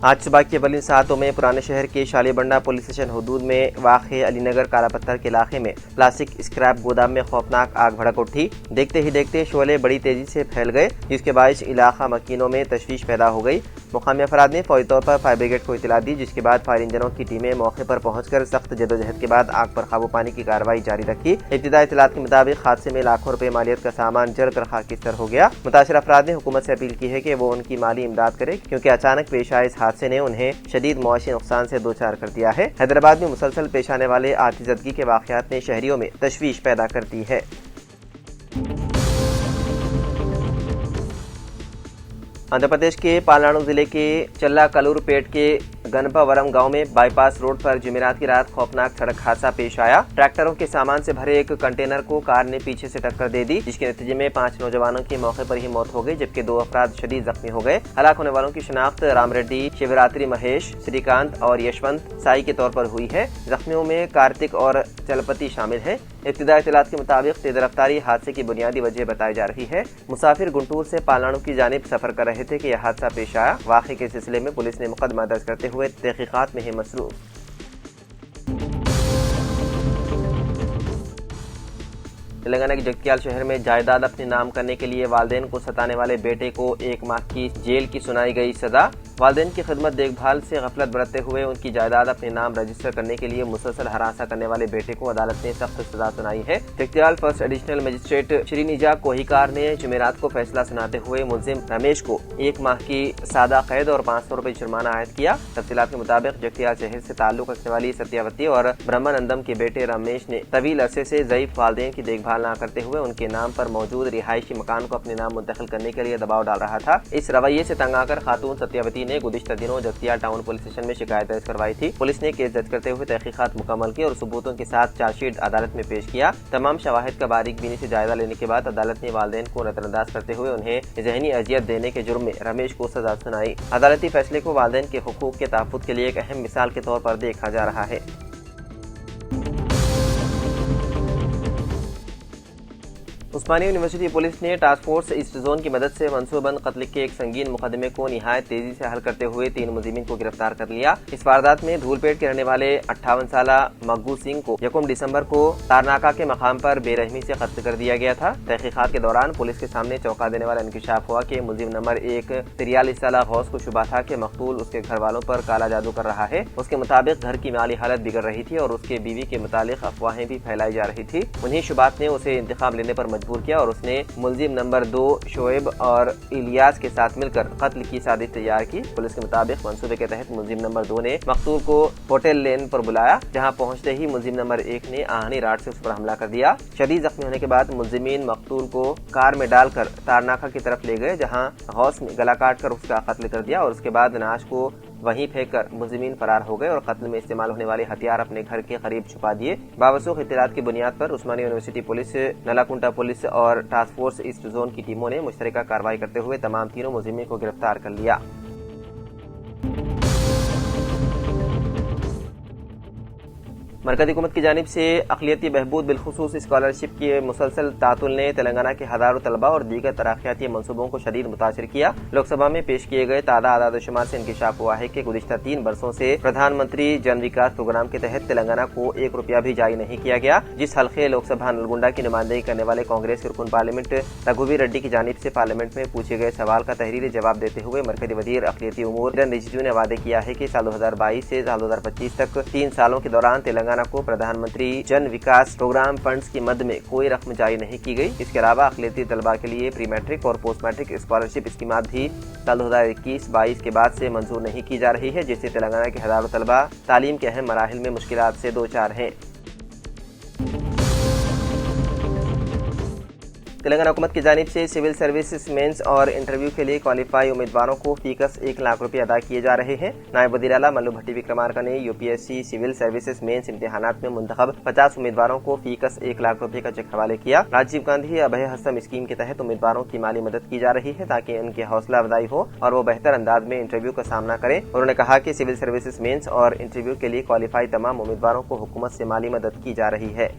آج صبح کے اولین ساعتوں میں پرانے شہر کے شالی بنڈا پولیس اسٹیشن حدود میں واقع علی نگر کالا پتھر کے علاقے میں پلاسٹک اسکریپ گودام میں خوفناک آگ بھڑک اٹھی۔ دیکھتے ہی دیکھتے شعلے بڑی تیزی سے پھیل گئے، جس کے باعث علاقہ مکینوں میں تشویش پیدا ہو گئی۔ مقامی افراد نے فوری طور پر فائر بریگیڈ کو اطلاع دی، جس کے بعد فائر انجنوں کی ٹیمیں موقع پر پہنچ کر سخت جدوجہد کے بعد آگ پر قابو پانے کی کارروائی جاری رکھی۔ ابتدائی اطلاعات کے مطابق حادثے میں لاکھوں روپے مالیت کا سامان جل کر خاکستر ہو گیا۔ متاثرہ افراد نے حکومت سے اپیل کی ہے کہ وہ ان کی مالی امداد کرے، کیونکہ اچانک پیش آئے اس حادثے نے انہیں شدید معاشی نقصان سے دوچار کر دیا ہے۔ حیدرآباد میں مسلسل پیش آنے والے آتش زدگی کے واقعات نے شہریوں میں تشویش پیدا کر دی ہے۔ آندھرا پردیش کے پالناڈو ضلع کے چلا کلور پیٹ کے گنپاورم گاؤں میں بائی پاس روڈ پر جمعرات کی رات خوفناک سڑک حادثہ پیش آیا۔ ٹریکٹروں کے سامان سے بھرے ایک کنٹینر کو کار نے پیچھے سے ٹکر دے دی، جس کے نتیجے میں 5 نوجوانوں کی موقع پر ہی موت ہو گئی، جبکہ 2 افراد شدید زخمی ہو گئے۔ ہلاک ہونے والوں کی شناخت رام ریڈی، شیوراتری مہیش، سری کانت اور یشونت سائی کے طور پر ہوئی ہے۔ زخمیوں میں کارتک اور چلپتی شامل ہیں۔ ابتدائی اطلاعات کے مطابق تیز رفتاری حادثے کی بنیادی وجہ بتائی جا رہی ہے۔ مسافر گنٹور سے پالناڈو کی جانب سفر کر رہے تھے کہ یہ حادثہ پیش آیا۔ واقعے کے سلسلے میں پولیس نے مقدمہ درج کرتے ہوئے تحقیقات میں ہے مصروف۔ تلنگانہ کے جگتیال شہر میں جائیداد اپنے نام کرنے کے لیے والدین کو ستانے والے بیٹے کو 1 ماہ کی جیل کی سنائی گئی سزا۔ والدین کی خدمت دیکھ بھال سے غفلت برتتے ہوئے ان کی جائیداد اپنے نام رجسٹر کرنے کے لیے مسلسل ہراساں کرنے والے بیٹے کو عدالت نے سخت سزا سنائی ہے۔ جگتیال فرسٹ ایڈیشنل مجسٹریٹ شری نجا کوہیکار نے جمعرات کو فیصلہ سناتے ہوئے ملزم رمیش کو 1 ماہ کی سادہ قید اور 500 روپے جرمانہ عائد کیا۔ تفصیلات کے مطابق جگتیال شہر سے تعلق رکھنے والی ستیاوتی اور برہمانندم کے بیٹے رمیش نے طویل عرصے سے ضعیف والدین کی دیکھ بھال نہ کرتے ہوئے ان کے نام پر موجود رہائشی مکان کو اپنے نام منتقل کرنے کے لیے دباؤ ڈال رہا تھا۔ اس رویے سے تنگ آ کر خاتون ستیاوتی نے گزشتہ دنوں جگتیال ٹاؤن پولیس اسٹیشن میں شکایت درج کروائی تھی۔ پولیس نے کیس درج کرتے ہوئے تحقیقات مکمل کی اور ثبوتوں کے ساتھ چارج شیٹ عدالت میں پیش کیا۔ تمام شواہد کا باریک بینی سے جائزہ لینے کے بعد عدالت نے والدین کو نظر انداز کرتے ہوئے انہیں ذہنی اذیت دینے کے جرم میں رمیش کو سزا سنائی۔ عدالتی فیصلے کو والدین کے حقوق کے تحفظ کے لیے ایک اہم مثال کے طور پر دیکھا جا رہا ہے۔ عثمانیہ یونیورسٹی پولیس نے ٹاسک فورس ایسٹ زون کی مدد سے منصوبہ بند قتل کے ایک سنگین مقدمے کو نہایت تیزی سے حل کرتے ہوئے 3 ملزمین کو گرفتار کر لیا۔ اس واردات میں دھول پیٹ کے رہنے والے 58 سالہ مگو سنگھ کو 1 دسمبر کو تارناکہ کے مقام پر بے رحمی سے قتل کر دیا گیا تھا۔ تحقیقات کے دوران پولیس کے سامنے چونکا دینے والا انکشاف ہوا کہ ملزم نمبر 1 43 سالہ غوث کو شبہ تھا کہ مقتول اس کے گھر والوں پر کالا جادو کر رہا ہے۔ اس کے مطابق گھر کی مالی حالت بگڑ رہی تھی اور اس کے بیوی کے متعلق افواہیں بھی پھیلائی جا رہی تھی۔ انہیں شبہات نے اسے انتقام لینے پر مجبور کیا اور اس نے ملزم نمبر 2 شعیب اور الیاس کے ساتھ مل کر قتل کی سازش تیار کی۔ پولیس کے مطابق منصوبے کے تحت ملزم نمبر 2 نے مقتول کو ہوٹل لین پر بلایا، جہاں پہنچتے ہی ملزم نمبر 1 نے آہنی راڈ سے اس پر حملہ کر دیا۔ شدید زخمی ہونے کے بعد ملزمین مقتول کو کار میں ڈال کر تارناکہ کی طرف لے گئے، جہاں غوث نے گلا کاٹ کر اس کا قتل کر دیا اور اس کے بعد نعش کو وہیں پھینک کر ملزمین فرار ہو گئے اور قتل میں استعمال ہونے والے ہتھیار اپنے گھر کے قریب چھپا دیے۔ باوثوق اطلاعات کی بنیاد پر عثمانیہ یونیورسٹی پولیس، نلاکنٹا پولیس اور ٹاسک فورس ایسٹ زون کی ٹیموں نے مشترکہ کارروائی کرتے ہوئے تمام 3 ملزمین کو گرفتار کر لیا۔ مرکزی حکومت کی جانب سے اقلیتی بہبود بالخصوص اسکالرشپ کے مسلسل تعطل نے تلنگانہ کے ہزاروں طلباء اور دیگر ترقیاتی منصوبوں کو شدید متاثر کیا۔ لوک سبھا میں پیش کیے گئے تازہ اعداد و شمار سے انکشاف ہوا ہے کہ گزشتہ 3 برسوں سے پردھان منتری جن وکاس پروگرام کے تحت تلنگانہ کو 1 روپیہ بھی جاری نہیں کیا گیا۔ جس حلقے لوک سبھا نلگنڈا کی نمائندگی کرنے والے کانگریس کے رکن پارلیمنٹ رگھویر ریڈی کی جانب سے پارلیمنٹ میں پوچھے گئے سوال کا تحریری جواب دیتے ہوئے مرکزی وزیر اقلیتی امور کرن رجیجو نے وعدے کیا ہے کہ سال 2022 سے سال 2025 تک 3 سالوں کے دوران تلنگانہ کو پردھان منتری جن وکاس پروگرام فنڈز کی مد میں کوئی رقم جاری نہیں کی گئی۔ اس کے علاوہ اقلیتی طلباء کے لیے پری میٹرک اور پوسٹ میٹرک اسکالرشپ اسکیمات بھی سال 2021-22 کے بعد سے منظور نہیں کی جا رہی ہے، جس سے تلنگانہ کے ہزاروں طلباء تعلیم کے اہم مراحل میں مشکلات سے دوچار ہیں۔ تلنگانہ حکومت کی جانب سے سول سروسز مینس اور انٹرویو کے لیے کوالیفائی امیدواروں کو فیکس 1 لاکھ روپے ادا کیے جا رہے ہیں۔ نائب وزیر اعلیٰ ملو بھٹی وکرمارکا نے UPSC سول سروسز مینس امتحانات میں منتخب 50 امیدواروں کو فیکس 1 لاکھ روپے کا چیک حوالے کیا۔ راجیو گاندھی ابھے ہستم اسکیم کے تحت امیدواروں کی مالی مدد کی جا رہی ہے تاکہ ان کی حوصلہ افزائی ہو اور وہ بہتر انداز میں انٹرویو کا سامنا کریں۔ انہوں نے کہا کہ سول سروسز مینس اور انٹرویو کے لیے کوالیفائی تمام امیدواروں کو حکومت سے مالی مدد کی جا رہی ہے۔